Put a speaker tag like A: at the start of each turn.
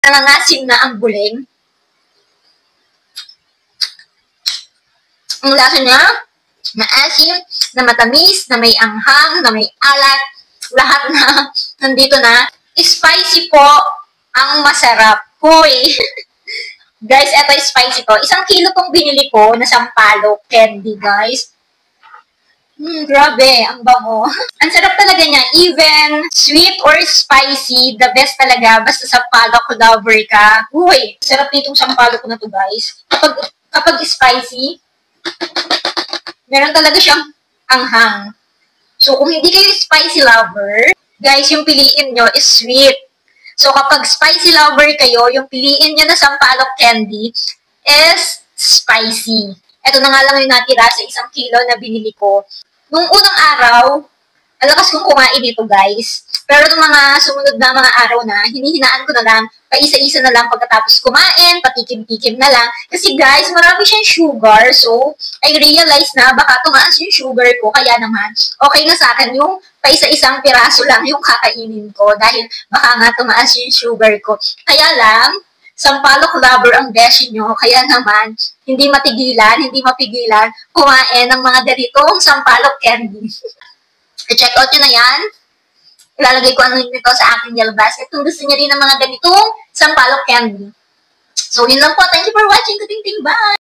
A: nangangasim na ang buling. Ang lasa niya, maasim, na matamis, na may anghang, na may alat, lahat na nandito na. Spicy po ang masarap. Hoy! Guys, eto spicy to. 1 kilo tong binili ko na sampalok candy, guys. Grabe, ang bango. Ang sarap talaga niya. Even sweet or spicy, the best talaga. Basta sampalok lover ka. Uy, sarap nitong sampalok na to, guys. Kapag spicy, meron talaga siyang anghang. So, kung hindi kayo spicy lover, guys, yung piliin nyo is sweet. So, kapag spicy lover kayo, yung piliin nyo na sampalok candy is spicy. Ito na nga lang yung natira sa 1 kilo na binili ko. Nung unang araw, ang lakas kong kumain dito, guys. Pero nung mga sumunod na mga araw na, hinihinaan ko na lang, paisa-isa na lang pagkatapos kumain, patikim-tikim na lang. Kasi guys, marami siyang sugar. So, I realize na baka tumaas yung sugar ko. Kaya naman, okay na sa akin yung paisa-isang piraso lang yung kakainin ko. Dahil baka nga tumaas yung sugar ko. Kaya lang, sampalok lover ang beshi nyo, kaya naman, hindi mapigilan kumain ng mga ganitong sampalok candy. I-check out nyo na yan. Ilalagay ko ang link nito sa aking yellow basket kung gusto nyo rin ng mga ganitong sampalok candy. So, yun lang po. Thank you for watching. Kuting-ting. Bye!